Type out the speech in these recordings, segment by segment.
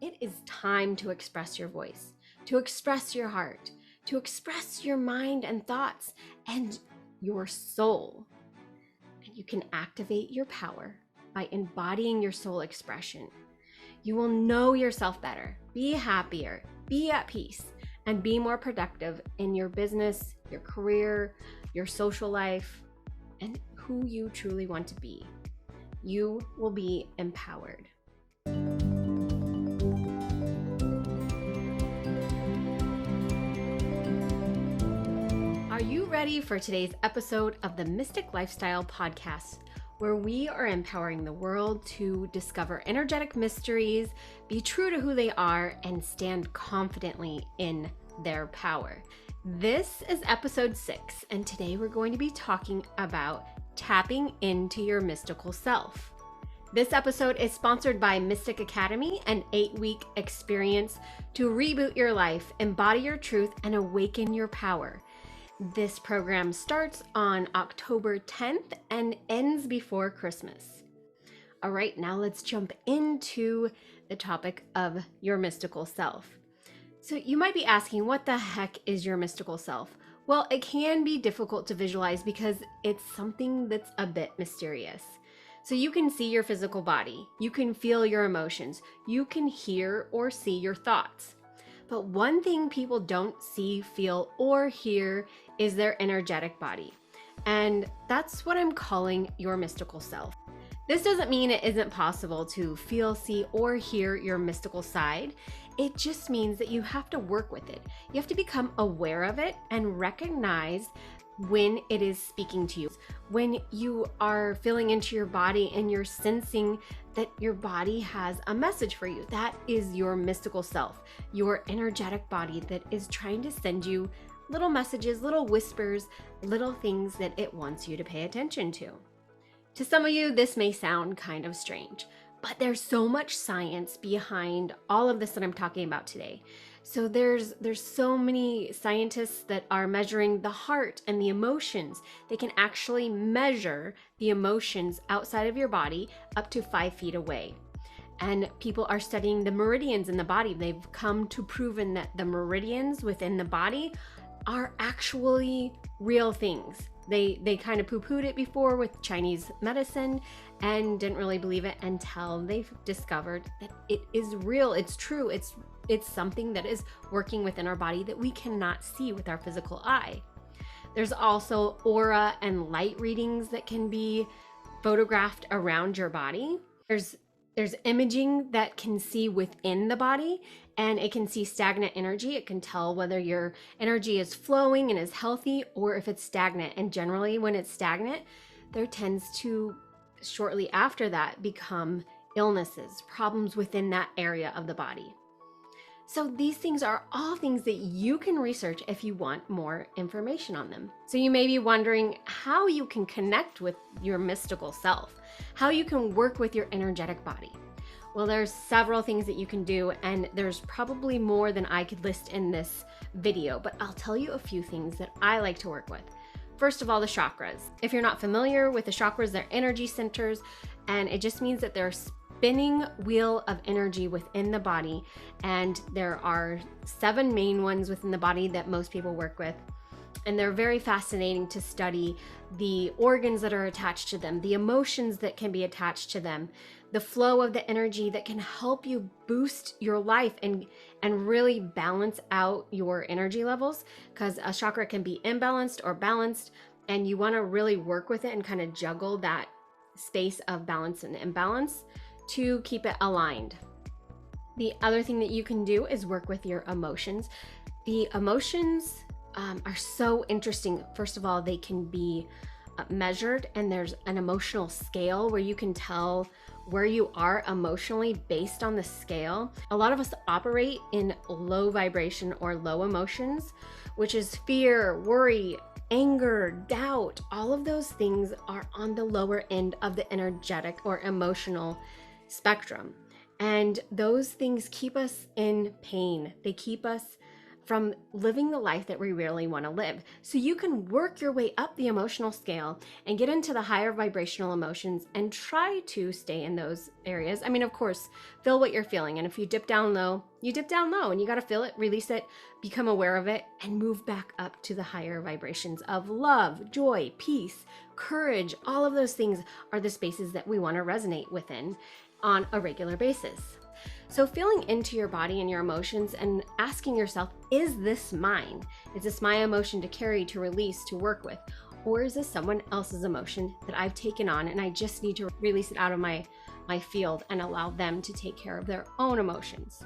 it is time to express your voice, to express your heart, to express your mind and thoughts and your soul. And you can activate your power by embodying your soul expression. You will know yourself better, be happier, be at peace, and be more productive in your business, your career, your social life, and who you truly want to be. You will be empowered. Are you ready for today's episode of the Mystic Lifestyle Podcast, where we are empowering the world to discover energetic mysteries, be true to who they are, and stand confidently in their power? This is episode 6, and today we're going to be talking about tapping into your mystical self. This episode is sponsored by Mystic Academy, an 8-week experience to reboot your life, embody your truth, and awaken your power. This program starts on October 10th and ends before Christmas. All right, now let's jump into the topic of your mystical self. So you might be asking, what the heck is your mystical self? Well, it can be difficult to visualize because it's something that's a bit mysterious. So you can see your physical body, you can feel your emotions, you can hear or see your thoughts. But one thing people don't see, feel, or hear is their energetic body. And that's what I'm calling your mystical self. This doesn't mean it isn't possible to feel, see, or hear your mystical side. It just means that you have to work with it. You have to become aware of it and recognize when it is speaking to you. When you are feeling into your body and you're sensing that your body has a message for you, that is your mystical self, your energetic body that is trying to send you little messages, little whispers, little things that it wants you to pay attention to. To some of you, this may sound kind of strange, but there's so much science behind all of this that I'm talking about today. So there's so many scientists that are measuring the heart and the emotions. They can actually measure the emotions outside of your body up to 5 feet away. And people are studying the meridians in the body. They've come to proven that the meridians within the body are actually real things. They kind of poo-pooed it before with Chinese medicine and didn't really believe it until they've discovered that it is real, it's true, it's something that is working within our body that we cannot see with our physical eye. There's also aura and light readings that can be photographed around your body. There's imaging that can see within the body, and it can see stagnant energy. It can tell whether your energy is flowing and is healthy or if it's stagnant. And generally when it's stagnant, there tends to shortly after that become illnesses, problems within that area of the body. So these things are all things that you can research if you want more information on them. So you may be wondering how you can connect with your mystical self, how you can work with your energetic body. Well, there's several things that you can do, and there's probably more than I could list in this video, but I'll tell you a few things that I like to work with. First of all, the chakras. If you're not familiar with the chakras, they're energy centers, and it just means that they're spinning wheel of energy within the body, and there are 7 main ones within the body that most people work with, and they're very fascinating to study the organs that are attached to them, the emotions that can be attached to them, the flow of the energy that can help you boost your life and really balance out your energy levels, because a chakra can be imbalanced or balanced, and you want to really work with it and kind of juggle that space of balance and imbalance to keep it aligned. The other thing that you can do is work with your emotions. The emotions are so interesting. First of all, they can be measured, and there's an emotional scale where you can tell where you are emotionally based on the scale. A lot of us operate in low vibration or low emotions, which is fear, worry, anger, doubt. All of those things are on the lower end of the energetic or emotional spectrum. And those things keep us in pain. They keep us from living the life that we really want to live. So you can work your way up the emotional scale and get into the higher vibrational emotions and try to stay in those areas. I mean, of course, feel what you're feeling. And if you dip down low, you dip down low, and you got to feel it, release it, become aware of it, and move back up to the higher vibrations of love, joy, peace, courage. All of those things are the spaces that we want to resonate within on a regular basis. So feeling into your body and your emotions and asking yourself, is this mine? Is this my emotion to carry, to release, to work with? Or is this someone else's emotion that I've taken on and I just need to release it out of my field and allow them to take care of their own emotions?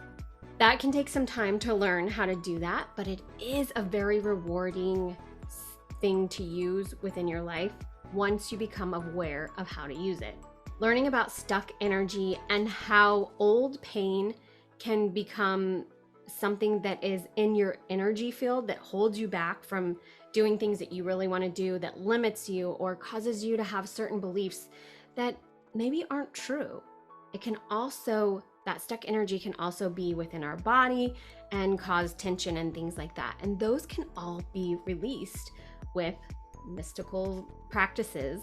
That can take some time to learn how to do that, but it is a very rewarding thing to use within your life once you become aware of how to use it. Learning about stuck energy and how old pain can become something that is in your energy field that holds you back from doing things that you really want to do, that limits you or causes you to have certain beliefs that maybe aren't true. It can also, that stuck energy can also be within our body and cause tension and things like that. And those can all be released with mystical practices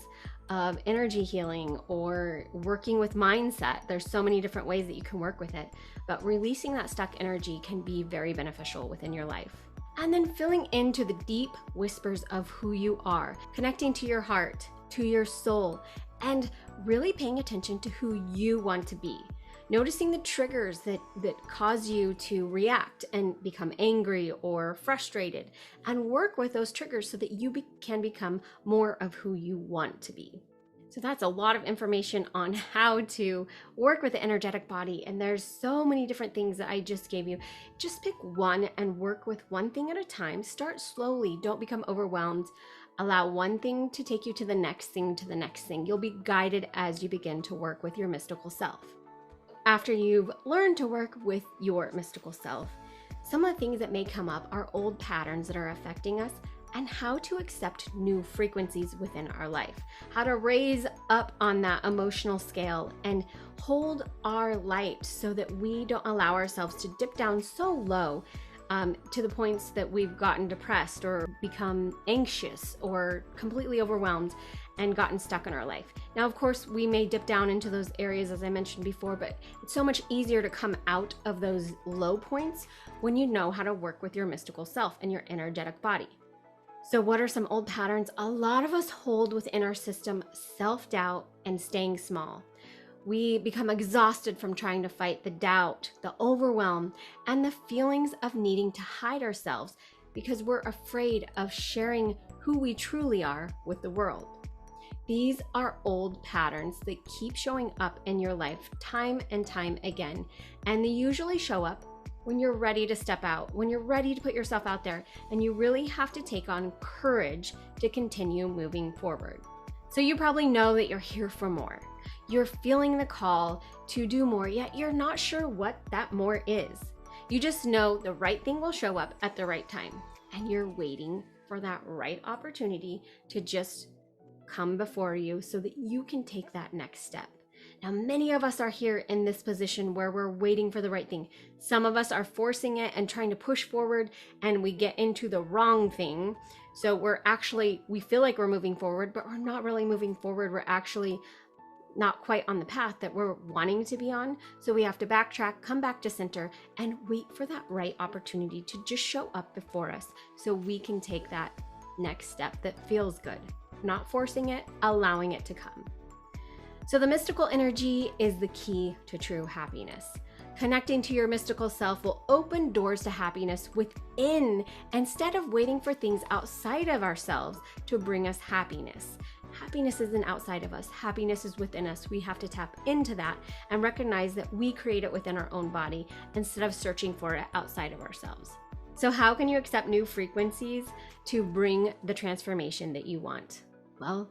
of energy healing or working with mindset. There's so many different ways that you can work with it, but releasing that stuck energy can be very beneficial within your life. And then filling into the deep whispers of who you are, connecting to your heart, to your soul, and really paying attention to who you want to be. Noticing the triggers that cause you to react and become angry or frustrated, and work with those triggers so that you can become more of who you want to be. So that's a lot of information on how to work with the energetic body. And there's so many different things that I just gave you. Just pick one and work with one thing at a time. Start slowly. Don't become overwhelmed. Allow one thing to take you to the next thing, to the next thing. You'll be guided as you begin to work with your mystical self. After you've learned to work with your mystical self, some of the things that may come up are old patterns that are affecting us and how to accept new frequencies within our life, how to raise up on that emotional scale and hold our light so that we don't allow ourselves to dip down so low to the points that we've gotten depressed or become anxious or completely overwhelmed and gotten stuck in our life. Now, of course, we may dip down into those areas, as I mentioned before, but it's so much easier to come out of those low points when you know how to work with your mystical self and your energetic body. So what are some old patterns? A lot of us hold within our system self-doubt and staying small. We become exhausted from trying to fight the doubt, the overwhelm, and the feelings of needing to hide ourselves because we're afraid of sharing who we truly are with the world. These are old patterns that keep showing up in your life time and time again, and they usually show up when you're ready to step out, when you're ready to put yourself out there, and you really have to take on courage to continue moving forward. So you probably know that you're here for more. You're feeling the call to do more, yet you're not sure what that more is. You just know the right thing will show up at the right time, and you're waiting for that right opportunity to just come before you so that you can take that next step. Now, many of us are here in this position where we're waiting for the right thing. Some of us are forcing it and trying to push forward, and we get into the wrong thing. So we feel like we're moving forward, but we're not really moving forward. We're actually not quite on the path that we're wanting to be on. So we have to backtrack, come back to center, and wait for that right opportunity to just show up before us so we can take that next step that feels good. Not forcing it, allowing it to come. So the mystical energy is the key to true happiness. Connecting to your mystical self will open doors to happiness within instead of waiting for things outside of ourselves to bring us happiness. Happiness isn't outside of us. Happiness is within us. We have to tap into that and recognize that we create it within our own body instead of searching for it outside of ourselves. So how can you accept new frequencies to bring the transformation that you want? Well,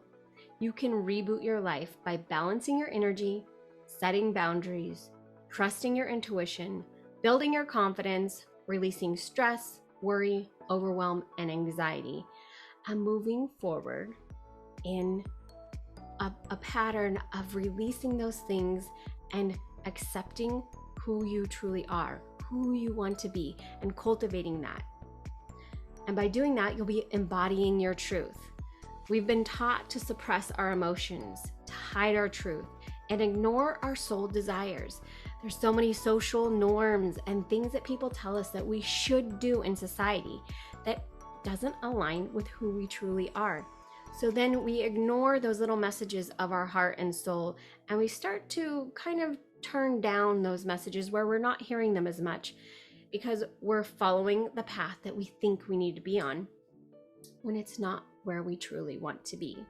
you can reboot your life by balancing your energy, setting boundaries, trusting your intuition, building your confidence, releasing stress, worry, overwhelm, and anxiety, and moving forward in a pattern of releasing those things and accepting who you truly are, who you want to be, and cultivating that. And by doing that, you'll be embodying your truth. We've been taught to suppress our emotions, to hide our truth, and ignore our soul desires. There's so many social norms and things that people tell us that we should do in society that doesn't align with who we truly are. So then we ignore those little messages of our heart and soul, and we start to kind of turn down those messages where we're not hearing them as much because we're following the path that we think we need to be on when it's not where we truly want to be.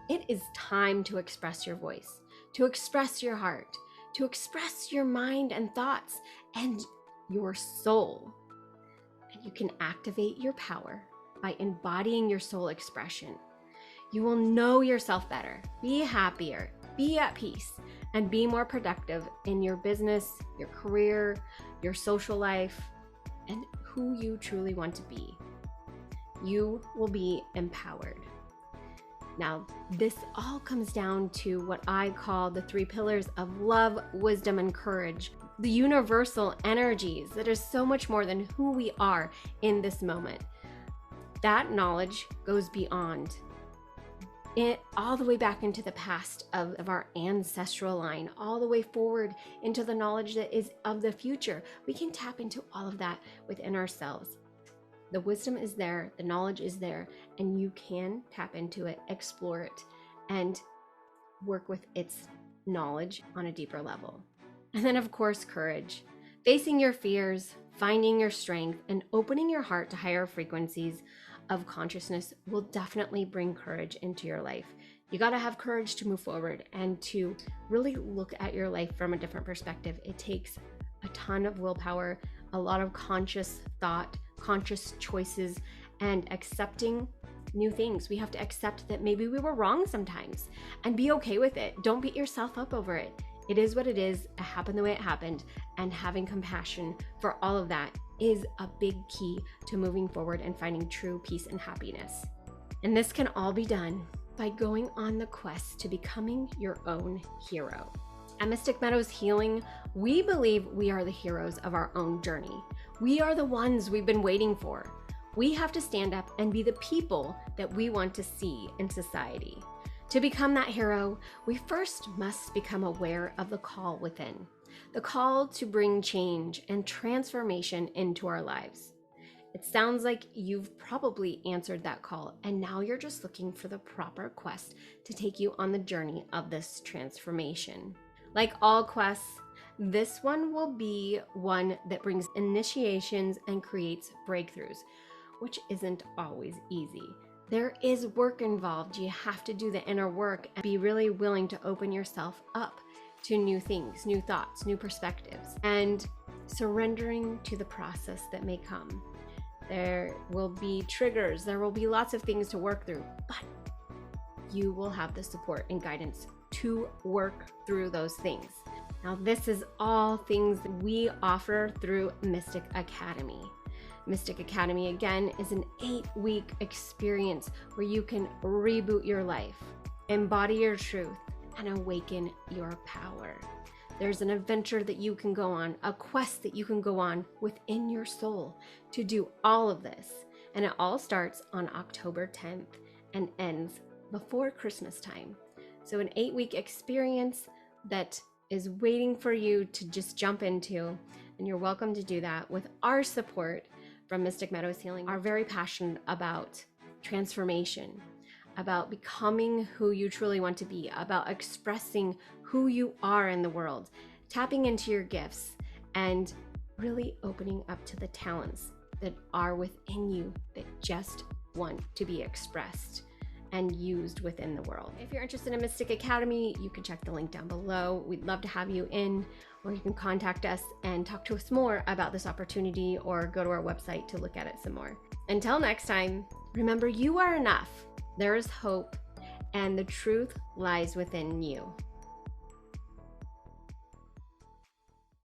It is time to express your voice, to express your heart, to express your mind and thoughts and your soul. And you can activate your power by embodying your soul expression. You will know yourself better, be happier, be at peace, and be more productive in your business, your career, your social life, and who you truly want to be. You will be empowered. Now, this all comes down to what I call the 3 pillars of love, wisdom, and courage. The universal energies that are so much more than who we are in this moment. That knowledge goes beyond it, all the way back into the past of our ancestral line, all the way forward into the knowledge that is of the future. We can tap into all of that within ourselves. The wisdom is there, the knowledge is there, and you can tap into it, explore it, and work with its knowledge on a deeper level. And then, of course, courage. Facing your fears, finding your strength, and opening your heart to higher frequencies of consciousness will definitely bring courage into your life. You got to have courage to move forward and to really look at your life from a different perspective. It takes a ton of willpower, a lot of conscious thought, conscious choices, and accepting new things. We have to accept that maybe we were wrong sometimes and be okay with it. Don't beat yourself up over it. It is what it is. It happened the way it happened, and having compassion for all of that is a big key to moving forward and finding true peace and happiness. And this can all be done by going on the quest to becoming your own hero. At Mystic Meadows Healing, we believe we are the heroes of our own journey. We are the ones we've been waiting for. We have to stand up and be the people that we want to see in society. To become that hero, we first must become aware of the call within, the call to bring change and transformation into our lives. It sounds like you've probably answered that call, and now you're just looking for the proper quest to take you on the journey of this transformation. Like all quests, this one will be one that brings initiations and creates breakthroughs, which isn't always easy. There is work involved. You have to do the inner work and be really willing to open yourself up to new things, new thoughts, new perspectives, and surrendering to the process that may come. There will be triggers, there will be lots of things to work through, but you will have the support and guidance to work through those things. Now, this is all things that we offer through Mystic Academy. Mystic Academy, again, is an 8-week experience where you can reboot your life, embody your truth, and awaken your power. There's an adventure that you can go on, a quest that you can go on within your soul to do all of this. And it all starts on October 10th and ends before Christmas time. So an 8-week experience that is waiting for you to just jump into, and you're welcome to do that with our support from Mystic Meadows Healing. Are very passionate about transformation, about becoming who you truly want to be, about expressing who you are in the world, tapping into your gifts, and really opening up to the talents that are within you that just want to be expressed and used within the world. If you're interested in Mystic Academy, you can check the link down below. We'd love to have you in, or you can contact us and talk to us more about this opportunity, or go to our website to look at it some more. Until next time, remember, you are enough. There is hope, and the truth lies within you.